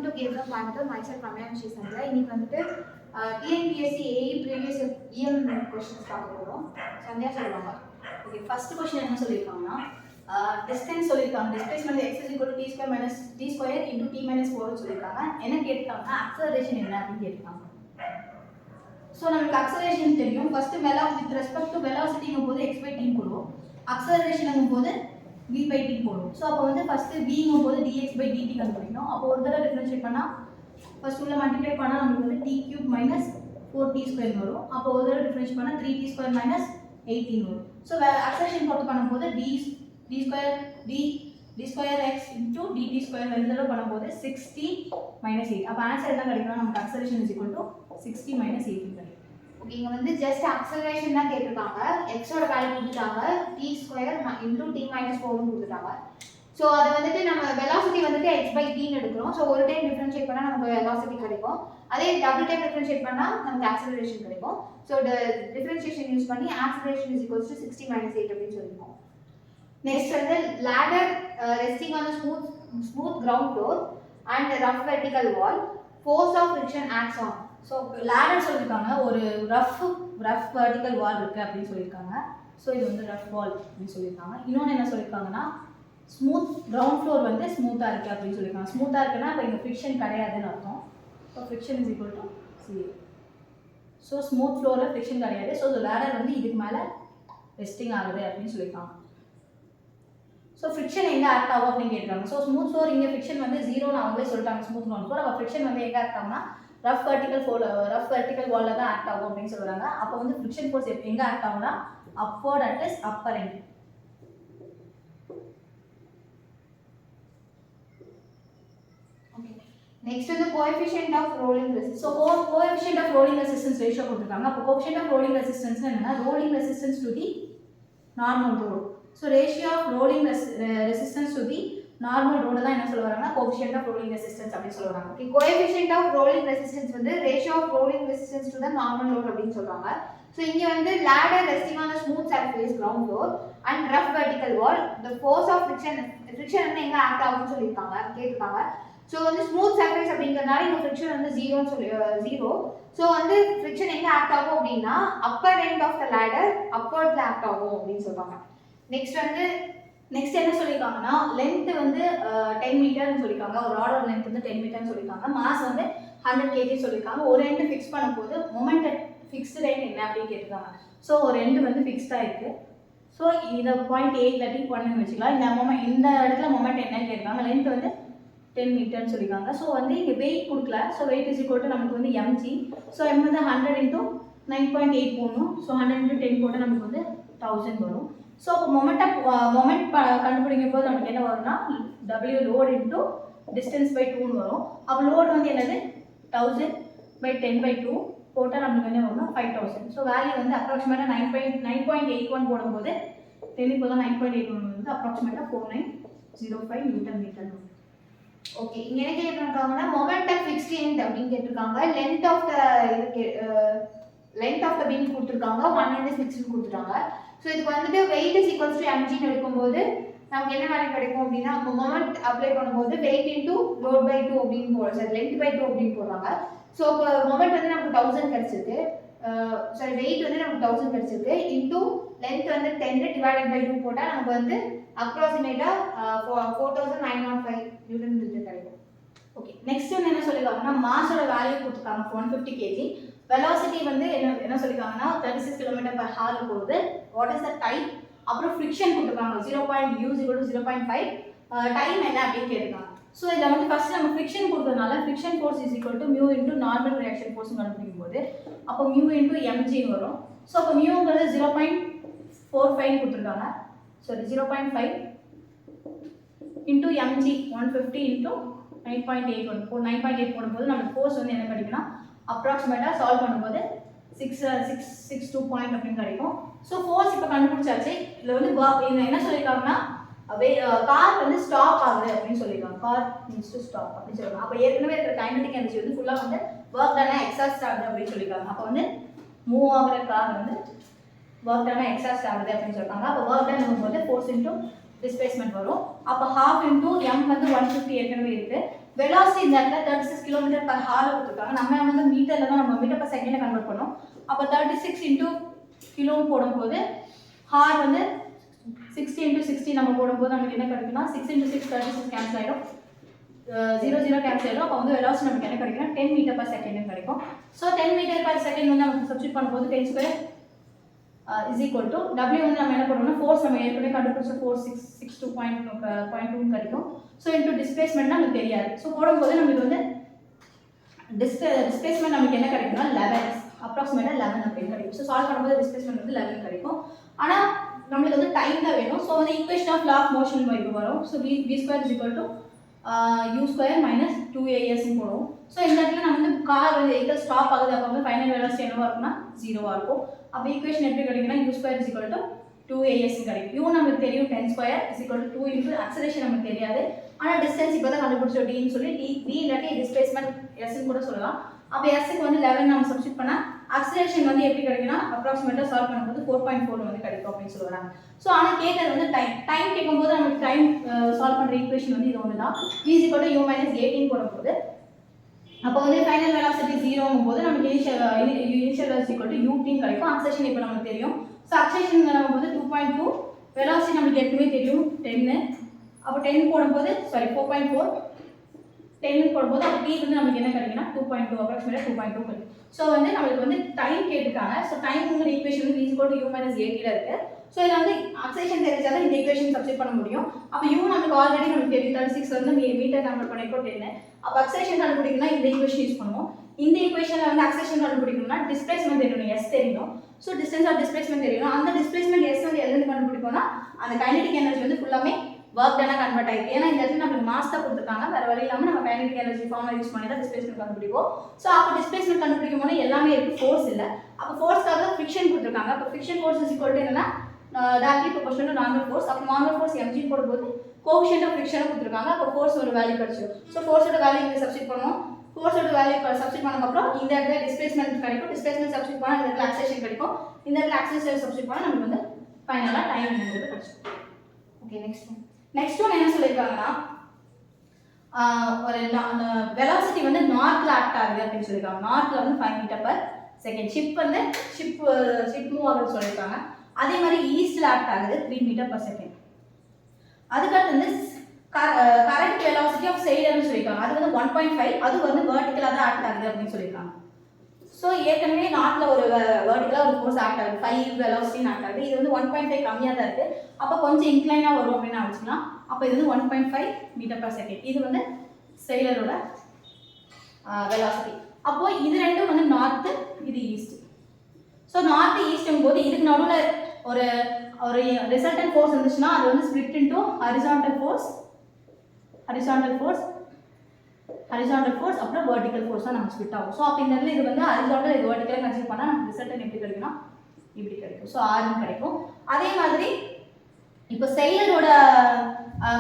to Gabriel Coimbatore, myself Ramya Sandra. இன்னைக்கு வந்துட்டு TNPSC AE previous EM questions பார்க்க போறோம். சந்தியா சொல்லுவாங்க. ஓகே, ஃபர்ஸ்ட் क्वेश्चन என்ன சொல்லிருக்காங்கன்னா டிஸ்டன்ஸ் சொல்லிருக்காங்க. Displacement x t square t square into t minus 4 சொல்லிருக்காங்க. என்ன கேட்டிருக்காங்கன்னா அக்ஸலரேஷன் என்ன அப்படின்னு கேட்டிருக்காங்க. சோ நமக்கு அக்ஸலரேஷன் தெரியும். ஃபர்ஸ்ட் வித் ரெஸ்பெக்ட் டு வெலாசிட்டிங்கும் போது x by t போடுவோம். அக்ஸலரேஷனுங்கும் போது v by t போடுவோம். சோ அப்ப வந்து ஃபர்ஸ்ட் vங்கும் போது dx by dt கண்டுபிடிக்கணும். அப்போ ஒரு தடவை டிஃபரன்ஷியேட் பண்ணா ஃபர்ஸ்ட் உள்ள மல்டிப்ளை பண்ணா நமக்கு வந்து t cube minus 4t square வரும். அப்போ ஒரு தடவை டிஃபரன்ஷியேட் பண்ணா 3t square minus 18 வரும். சோ அக்ஸலரேஷன் போட்டு பண்ணும்போது d square x into dt square ரெண்டு தடவை பண்ணும்போது 6t minus 8. அப்ப ஆன்சர் என்ன கிடைக்கும்னா நமக்கு acceleration is equal to 60 minus 18 கிடைக்கும். ஓகே, இங்க வந்து ஜஸ்ட் அக்ஸலரேஷன் தான் கேட்டிருக்காங்க. x ஓட வேல்யூ கொடுத்துட்டாங்க, t square into t minus 4 னு கொடுத்துட்டாங்க. சோ அத வந்துட்டு நம்ம velocity வந்துட்டு x by t னு எடுக்கிறோம். சோ ஒரு டைம் டிஃபரன்ஷியேட் பண்ணா நமக்கு velocity கிடைக்கும். அதே டபுள் டைம் டிஃபரன்ஷியேட் பண்ணா நமக்கு acceleration கிடைக்கும். சோ டிஃபரன்ஷியேஷன் யூஸ் பண்ணி acceleration is equals to 60 minus 8 அப்படினு சொல்லிருக்கோம். Next வந்து ladder resting on a smooth ground floor and a rough vertical wall, force of friction acts on. So ladder சொல்லியிருக்காங்க, ஒரு rough vertical வால் இருக்குது அப்படின்னு சொல்லியிருக்காங்க. So இது வந்து ரஃப் வால் அப்படின்னு சொல்லியிருக்காங்க. இன்னொன்று என்ன சொல்லியிருக்காங்கன்னா ஸ்மூத் கிரவுண்ட் ஃப்ளோர் வந்து ஸ்மூத்தாக இருக்குது அப்படின்னு சொல்லியிருக்காங்க. ஸ்மூத்தாக இருக்குன்னா இப்போ இங்கே ஃப்ரிக்ஷன் கிடையாதுன்னு அர்த்தம். So friction is equal to C. So smooth ஃப்ளோரில் ஃப்ரிக்ஷன் கிடையாது. ஸோ லேடர் வந்து இதுக்கு மேலே ரெஸ்டிங் ஆகுது அப்படின்னு சொல்லியிருக்காங்க. ஸோ ஃப்ரிக்ஷன் எங்கே ஆக்ட் ஆகும் அப்படின்னு கேட்குறாங்க. ஸோ ஸ்மூத் ஃப்ளோர் இங்கே ஃப்ரிக்ஷன் வந்து ஜீரோன்னு அவங்களே சொல்லிட்டாங்க. Smooth ground floor. அப்போ ஃப்ரிக்ஷன் வந்து எங்கே ஆக்ட் ஆகும்னா ரஃப் வெர்டிக்கல் வால்ல தான் ஆக்ட் ஆகும் அப்படின்னு சொல்றாங்க. அப்போ வந்து ஃப்ரிக்ஷன் ஃபோர்ஸ் எங்க ஆக்ட் ஆகும்னா upward at is upper end. Okay, next வந்து coefficient of rolling resistance. So coefficient of rolling resistance ratio கொடுத்துருக்காங்க. அப்போ கோஎஃபிஷியன்ட் ஆஃப் ரோலிங் ரெசிஸ்டன்ஸ் என்னன்னா rolling resistance to the normal road. So ratio of rolling resistance to the normal ரோட தான் என்ன சொல்லுவாங்கன்னா coefficient of rolling resistance அப்படி சொல்றாங்க. Okay, coefficient of rolling resistance வந்து ratio of rolling resistance to the normal road அப்படினு சொல்றாங்க. So இங்க வந்து ladder resting on a smooth surface ground floor and rough vertical wall, the force of friction வந்து எங்க act ஆகும்னு சொல்லிருக்காங்க கேட்டிருக்காங்க. சோ வந்து ஸ்மூத் சர்ஃபேஸ் அப்படிங்கறதால இந்த friction வந்து 0. சோ வந்து friction எங்க ஆக்ட் ஆகும் அப்படினா upper end of the ladder upwardல ஆக்ட் ஆகும் அப்படினு சொல்றாங்க. நெக்ஸ்ட் என்ன சொல்லிருக்காங்கன்னா லென்த் வந்து 10 மீட்டர்னு சொல்லிருக்காங்க. ஒரு ராடோட லென்த் வந்து 10 மீட்டர்னு சொல்லிருக்காங்க. மாஸ் வந்து 100 kg சொல்லிருக்காங்க. ஒரு எண்ட் ஃபிக்ஸ் பண்ணும்போது மொமெண்ட் ஃபிக்ஸ்டு எண்ட் என்ன அப்படின்னு கேட்டிருக்காங்க. ஸோ ஒரு எண்ட் வந்து ஃபிக்ஸ்டா இருக்கு. ஸோ இதை பாயிண்ட் 8 இல்லாட்டி 1ன்னு வச்சுக்கலாம். இந்த இடத்துல மொமெண்ட் என்னன்னு கேட்டிருக்காங்க. லென்த் வந்து 10 மீட்டர்னு சொல்லியிருக்காங்க. ஸோ வந்து இங்கே வெயிட் கொடுக்கல. So weight is equal to நமக்கு வந்து mg. ஸோ m வந்து 100 into 9.8 போடணும். ஸோ 100 into 10 போட்டால் நமக்கு வந்து 1000 வரும். ஸோ அப்போ மொமெண்ட் கண்டுபிடிக்கும் போது நமக்கு என்ன வரும்னா W load into distance by 2ன்னு வரும். அப்போ லோட் வந்து என்னது 1000 by 10 by 2 போட்டால் நமக்கு என்ன வரும்னா 5000. ஸோ வேல்யூ வந்து அப்ராக்சிமேட்டாக 9.81 போடும்போது 10 இப்போ தான் 9.81 வந்து அப்ராக்சிமேட்டாக 4905 நியூட்டன் மீட்டர். ஓகே, இங்க என்ன கேட்டிருக்காங்கன்னா மொமெண்ட் ஆஃப் ஃபிக்ஸ்ட் எண்ட் அப்படின்னு கேட்டிருக்காங்க. லென்த் ஆஃப் த பீம் கொடுத்துருக்காங்க. 1 into 6 னு கொடுத்துட்டாங்க. ஸோ இதுக்கு வந்துட்டு weight is equals to mg னு எடுக்கும்போது நமக்கு என்ன வேல்யூ கிடைக்கும் அப்படின்னா மொமெண்ட் அப்ளை பண்ணும்போது வெயிட் இன்டூ லோட் பை 2 அப்படின்னு போடுறாங்க. சார் லென்த் பை 2 அப்படின்னு போடுறாங்க. ஸோ இப்போ மொமெண்ட் வந்து நமக்கு 1000 கிடைச்சிருக்கு. சாரி வெயிட் வந்து நமக்கு 1000 கிடைச்சிருக்கு. இன்டூ லென்த் வந்து 10 டிவைடட் பை 2 போட்டால் நமக்கு வந்து அப்ராக்சிமேட்டா 4905 நியூட்டன் மீட்டர் கிடைக்கும். ஓகே, நெக்ஸ்ட் என்ன சொல்லிருக்காங்கன்னா மாஸோட வேல்யூ கொடுத்துருக்காங்க 150 kg. வெலாசிட்டி வந்து என்ன சொல்லிருக்காங்கன்னா 36 km/h போகுது. What is the time? அப்புறம் ஃப்ரிக்ஷன் கொடுத்துருக்காங்க 0.5. டைம் என்ன அப்படின்னு கேட்டிருக்காங்க. ஸோ இதில் வந்து ஃபர்ஸ்ட் நம்ம ஃப்ரிக்ஷன் கொடுத்ததுனால friction force is equal to mu into normal reaction force கண்டுபிடிக்கும் போது அப்போ மியூ இன்டூ mg வரும். ஸோ அப்போ மியூங்கிறது 0.45 கொடுத்துருக்காங்க. ஸோ 0.5 இன்டூ mg 150 இன்டூ 9.8 போடும்போது நமக்கு ஃபோர்ஸ் வந்து என்ன கிடைக்குன்னா அப்ராக்சிமேட்டாக சால்வ் பண்ணும்போது 662 பாயிண்ட் அப்படின்னு கிடைக்கும். ஸோ ஃபோர்ஸ் இப்போ கண்டுபிடிச்சாச்சு. இதில் வந்து என்ன சொல்லியிருக்காங்கன்னா கார் வந்து ஸ்டாப் ஆகுது அப்படின்னு சொல்லியிருக்காங்க. கார் நீட்ஸ் டு ஸ்டாப் அப்படின்னு சொல்லியிருக்காங்க. அப்போ ஏற்கனவே இருக்கிற கைனடிக் எனர்ஜி வந்து ஃபுல்லாக வந்து ஒர்க் டானா எக்ஸாஸ்ட் ஆகுது அப்படின்னு சொல்லியிருக்காங்க. அப்போ வந்து மூவ் ஆகிற கார் வந்து ஒர்க் டானா எக்ஸாஸ்ட் ஆகுது அப்படின்னு சொல்லியிருக்காங்க. அப்போ ஒர்க் டன் நமக்கு வந்து ஃபோர்ஸ் இன்டூ டிஸ்பிளேஸ்மெண்ட் வரும். அப்போ half into m வந்து 150 ஏற்கனவே இருக்கு. வெலாசிட்டி இந்த இடத்துல 36 km/h கொடுத்துருக்காங்க. நம்ம வந்து மீட்டரில் தான் நம்ம மீட்டர் பர் செகண்டில் கன்வெர்ட் பண்ணோம். அப்போ 36 இன்டூ கிலோ போடும்போது ஹார் வந்து 60 இன்டூ 60 நம்ம போடும்போது நமக்கு என்ன கிடைக்குன்னா 6 இன்டூ 6 36 கேன்சல் ஆகிடும், 0 கேன்சல் ஆகிடும். அப்போ வந்து வெலாசிட்டி நமக்கு என்ன கிடைக்குன்னா 10 m/s கிடைக்கும். ஸோ 10 m/s வந்து நமக்கு சப்ஸ்டிட் பண்ணும்போது 10 square is equal to W வந்து நம்ம என்ன பண்ணுவோம்னா ஃபோர்ஸ் நம்ம ஏற்கனவே கண்டுபிடிச்ச 462.2 கிடைக்கும். ஸோ இன்டூ டிஸ்பிளேஸ்மெண்ட் நமக்கு தெரியாது. ஸோ போடும்போது நமக்கு வந்து டிஸ்பிளேஸ்மெண்ட் நமக்கு என்ன கிடைக்கும்னா 11 அப்ராக்சிமேட்டாக 11 அப்படின்னு கிடைக்கும். ஸோ சால்வ் பண்ணும்போது டிஸ்பிளேஸ்மெண்ட் வந்து 11 கிடைக்கும். ஆனால் நம்மளுக்கு வந்து டைம் தான் வேணும். ஸோ வந்து equation of law of motion இது வரும். So v square is equal to u square minus 2as போடுவோம். ஸோ இந்த இடத்துல நம்ம வந்து கார் வந்து எங்கே ஸ்டாப் ஆகுது அப்போ வந்து ஃபைனல் வெலாசிட்டி என்னவா இருக்கும்னா 0 இருக்கும். அப்போ ஈக்குவேஷன் எப்படி கிடைக்குன்னா u square is equal to 2as கிடைக்கும். u நமக்கு தெரியும் 10 square is equal to 2 into acceleration நமக்கு தெரியாது. ஆனால் டிஸ்டன்ஸ் இப்போ தான் கண்டுபிடிச்சோம் dன்னு சொல்லி d இல்லாட்டி டிஸ்பிளேஸ்மெண்ட் sன்னு கூட சொல்லலாம். அப்போ sக்கு வந்து 11 நம்ம சப்ஸ்டிட் பண்ணால் ஆக்சலரேஷன் வந்து எப்படி கிடைக்குன்னா அப்ராக்சிமேட்டாக சால்வ் பண்ணும்போது 4.4 வந்து கிடைக்கும் அப்படின்னு சொல்லுவாங்க. ஸோ ஆனால் கேட்கறது வந்து டைம் கேட்கும்போது நமக்கு டைம் சால்வ் பண்ணுற ஈக்குவேஷன் வந்து இது ஒன்று தான். v is equal to u minus 18 போடும்போது அப்போ வந்து ஃபைனல் வெலாசிட்டி 0 போது நமக்கு initial velocity equal to ut கிடைக்கும். ஆக்சலரேஷன் இப்போ நமக்கு தெரியும். ஸோ ஆக்சலரேஷன் போது 2.2, வெலாசிட்டி நமக்கு ஏற்கனவே தெரியும் 10. அப்போ 10 போடும்போது 4.4 10 போடும்போது அப்போ t வந்து நமக்கு என்ன கிடைக்குன்னா 2.2 அப்ராக்சிமேட்டாக 2.2 கிடைக்கும். ஸோ வந்து நம்மளுக்கு வந்து டைம் கேட்டுருக்காங்க. ஸோ டைம்ங்கிற ஈக்குவேஷன் வந்து v is equal to u minus 18 இருக்கு. ஸோ இதில் வந்து ஆக்சலரேஷன் தெரிஞ்சால் தான் இந்த ஈக்குவேஷன் சப்ஸ்டிட் பண்ண முடியும். அப்போ u நமக்கு ஆல்ரெடி நமக்கு தெரியும் 36 வந்து மீட்டர் கன்வெர்ட் பண்ணிருக்கோம் 10. அப்போ ஆக்சலரேஷன் கண்டுபிடிக்கணும்னா இந்த ஈக்குவேஷன் யூஸ் பண்ணுவோம். இந்த ஈக்குவேஷனில் வந்து ஆக்சலரேஷன் கண்டுபிடிக்கணும்னா டிஸ்பிளேஸ்மெண்ட் தெரியணும், s தெரியணும். ஸோ டிஸ்டன்ஸ் ஆஃப் டிஸ்பிளேஸ்மெண்ட் தெரியணும். அந்த டிஸ்பிளேஸ்மெண்ட் s வந்து எதுலேருந்து கண்டுபிடிக்கணும்னா அந்த கைனடிக் எனர்ஜி வந்து ஃபுல்லாமே ஒர்க் டனா கன்வெர்ட் ஆயிருக்கு. ஏன்னா இந்த இடத்துல நமக்கு மாஸ் தான் கொடுத்துருக்காங்க, வேற வழி இல்லாமல் நம்ம கைனடிக் எனர்ஜி ஃபார்முலா யூஸ் பண்ணி தான் டிஸ்பிளேஸ்மெண்ட் கண்டுபிடிப்போம். ஸோ அப்போ டிஸ்பிளேஸ்மெண்ட் கண்டுபிடிக்கும் போது எல்லாமே இருக்கு, ஃபோர்ஸ் இல்லை. அப்போ ஃபோர்ஸ்க்காக ஃபிக்ஷன் கொடுத்துருக்காங்க. அப்போ friction force is equal to என்னன்னா directly proportional to normal force. அப்போ நார்மல் ஃபோர்ஸ் mg போடும்போது கோஎஃபிஷியன்ட் ஆஃப் ஃபிக்ஷனை கொடுத்துருக்காங்க. அப்போ ஃபோர்ஸ் ஒரு வேல்யூ கிடைச்சிடும். ஸோ ஃபோர்ஸோட வேல்யூ இங்கே சப்ஸ்டிட் பண்ணுவோம். ஃபோர்ஸோட வேல்யூ சப்ஸ்டிட் பண்ணதுக்கப்புறம் இந்த இடத்துல டிஸ்பிளேஸ்மெண்ட் கிடைக்கும். டிஸ்பிளேஸ்மெண்ட் சப்ஸ்டிட் பண்ணால் இந்த இடத்துல ஆக்சலரேஷன் கிடைக்கும். இந்த இடத்துல ஆக்சலரேஷன் சப்ஸ்டிட் பண்ணால் நமக்கு வந்து ஃபைனலாக டைம் என்னங்கிறது கிடைச்சிடும். ஓகே, நெக்ஸ்ட் ஒன் என்ன சொல்லியிருக்காங்கன்னா ஒரு வெலாசிட்டி வந்து நார்த்தில் ஆக்ட் ஆகுது அப்படின்னு சொல்லியிருக்காங்க. நார்த்தில் வந்து 5 m/s. ஷிப் வந்து ஷிப் மூவ் ஆகுதுன்னு சொல்லியிருக்காங்க. அதே மாதிரி ஈஸ்டில் ஆக்ட் ஆகுது 3 m/s. அதுக்கடுத்து வந்து கரண்ட் வெலாசிட்டி ஆஃப் செயிலர்னு சொல்லியிருக்காங்க. அது வந்து 1.5, அது வந்து வெர்டிக்கலாக தான் ஆக்ட் ஆகுது அப்படின்னு சொல்லியிருக்காங்க. ஸோ ஏற்கனவே நாட்டில் ஒரு வெர்டிக்கலாக ஒரு ஃபோர்ஸ் ஆக்ட் ஆகுது, 5 வெலாசிட்டின்னு ஆக்ட் ஆகுது. இது வந்து 1.5 கம்மியாக தான் இருக்குது. அப்போ கொஞ்சம் இன்க்ளைனாக வரும் அப்படின்னு நினச்சிக்கலாம். அப்போ இது வந்து 1.5 m/s. இது வந்து செயிலரோட வெலாசிட்டி. அப்போ இது ரெண்டும் வந்து நார்த்து, இது ஈஸ்ட். ஸோ நார்த்து ஈஸ்ட்டும் போது இதுக்கு நடுவில் ஒரு ஒரு ரிசல்டன்ட் ஃபோர்ஸ் இருந்துச்சுன்னா அது வந்து ஸ்ப்ளிட் இன்டூ ஹரிசாண்டல் ஃபோர்ஸ் அப்புறம் வெர்டிக்கல் ஃபோர்ஸ் தான் நம்ம ஸ்ப்ளிட் ஆகும். ஸோ அப்போ இந்த இடத்துல இது வந்து ஹரிசாண்டல், இது வெர்டிக்கலாக கன்சிடர் பண்ணால் நமக்கு ரிசல்டன் எப்படி கிடைக்கும்னா இப்படி கிடைக்கும். ஸோ ஆர்னு கிடைக்கும். அதே மாதிரி இப்போ செயிலரோட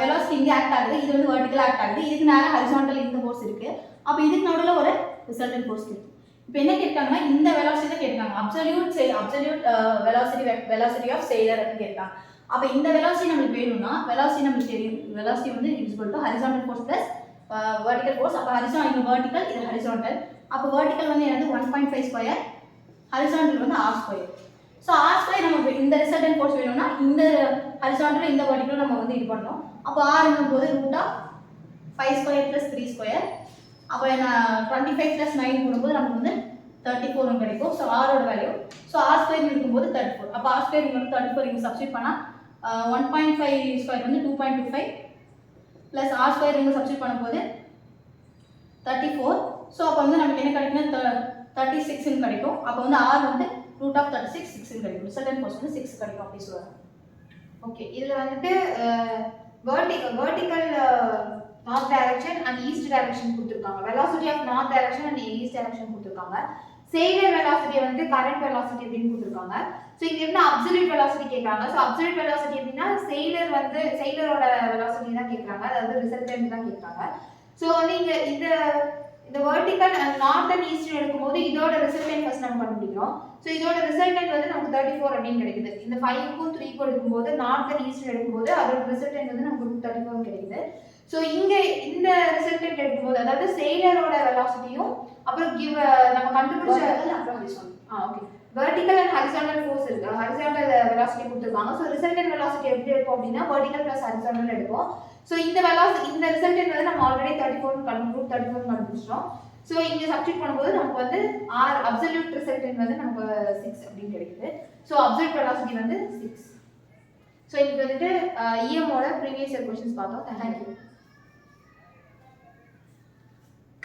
வெலாசிட்டி இங்கே ஆக்ட் ஆகுது, இது வந்து வெர்டிக்கல் ஆக்ட் ஆகுது. இதுக்கு நேரம் ஹரிசாண்டல் இந்த ஃபோர்ஸ் இருக்கு. அப்போ இதுக்கு நடுவில் ஒரு ரிசல்டன்ட் ஃபோர்ஸ் இருக்கு. இப்போ என்ன கேட்டாங்கன்னா இந்த வெலாசிட்டி தான் கேட்காங்க, அப்சல்யூட் வெலாசிட்டி ஆஃப் செயிலர் அப்படின்னு கேட்காங்க. அப்போ இந்த வெலாசிட்டி நம்மளுக்கு வேணும்னா வெலாசிட்டி நம்மளுக்கு தெரியும், வெலாசிட்டி வந்து equal to horizontal force plus vertical force. அப்போ ஹரிசாண்டல் இது வெர்டிக்கல், இது ஹரிசாண்டல். அப்போ வெர்டிக்கல் வந்து என்னது 1.5 ஸ்கொயர், ஹரிசாண்டல் வந்து r square. So r square நமக்கு இந்த ரிசல்டன்ட் ஃபோர்ஸ் வேணும்னா இந்த ஹரிசாண்டல் இந்த வெர்டிக்கல் நம்ம வந்து இது பண்ணணும். அப்போ r போது √5 ஸ்கொயர் + 3 ஸ்கொயர். அப்போ 25 + 9 போடும்போது நமக்கு வந்து 34 கிடைக்கும். ஸோ ஆரோட வேல்யூ, ஸோ r ஸ்கொயர் இருக்கும்போது 34. அப்போ r ஸ்கொயர் வந்து 34 இங்கே சப்ஸ்டிட் பண்ணால் 1.5 ஸ்கொயர் வந்து 2.25 ப்ளஸ் r ஸ்கொயர் இங்கே சப்ஸ்டிட் பண்ணும்போது 34. ஸோ அப்போ வந்து நமக்கு என்ன கிடைக்குன்னா 36 கிடைக்கும். அப்போ வந்து r வந்து √36 6 கிடைக்கும். ரிசல்டன்ட் ஃபோர்ஸ் வந்து 6 கிடைக்கும் அப்படி சொல்லுவாங்க. ஓகே, இதில் வந்துட்டு vertical north direction and east direction கொடுத்துருக்காங்க. Velocity of north direction and east direction கொடுத்துருக்காங்க. செயிலர் வெலாசிட்டி வந்து கரண்ட் வெலாசிட்டி அப்படின்னு கொடுத்துருக்காங்க. ஸோ இங்க என்ன அப்சல்யூட் வெலாசிட்டி கேட்குறாங்க. ஸோ அப்சல்யூட் வெலாசிட்டி எப்படின்னா செயிலரோட வெலாசிட்டி தான் கேட்குறாங்க, அதாவது ரிசல்டன்ட் தான் கேட்குறாங்க. ஸோ வந்து இங்க இந்த vertical and north and east எடுக்கும்போது இதோட ரிசல்டன்ட் ஃபர்ஸ்ட் நம்ம கண்டுபிடிக்கிறோம். ஸோ இதோட ரிசல்டன்ட் வந்து நமக்கு 34 அப்படின்னு கிடைக்குது. இந்த 5க்கும் 3க்கும் எடுக்கும்போது நார்த் அண்ட் ஈஸ்ட் எடுக்கும்போது அதோட ரிசல்டன்ட் வந்து நமக்கு 34 கிடைக்குது. ஸோ இங்கே இந்த ரிசல்டன்ட் எடுக்கும்போது அதாவது செயலரோட வெலாசிட்டியும் அப்புறம் நம்ம கண்டுபிடிச்ச அப்புறம் horizontal okay vertical and horizontal force இருக்கு ஹரிசாண்டல் வெலாசிட்டி கொடுத்துருக்காங்க ஸோ ரிசல்டன்ட் வெலாசிட்டி எப்படி எடுப்போம் அப்படின்னா வெர்டிகல் ப்ளஸ் ஹரிசாண்டல் எடுப்போம் ஸோ இந்த ரிசல்டன்ட் வந்து நம்ம ஆல்ரெடி 34 கண்டுபிடிச்சிட்டோம் ஸோ இங்கே சப்ஸ்டிட் பண்ணும்போது நமக்கு வந்து அப்சல்யூட் ரிசல்டன்ட் வந்து நமக்கு 6 அப்படின்னு கிடைக்குது ஸோ அப்சல்யூட் வெலாசிட்டி வந்து 6 ஸோ இன்னைக்கு வந்துட்டு இஎம்மோட ப்ரீவியஸ் இயர் கொஸ்டின்ஸ் பார்த்தோம் தேங்க்யூ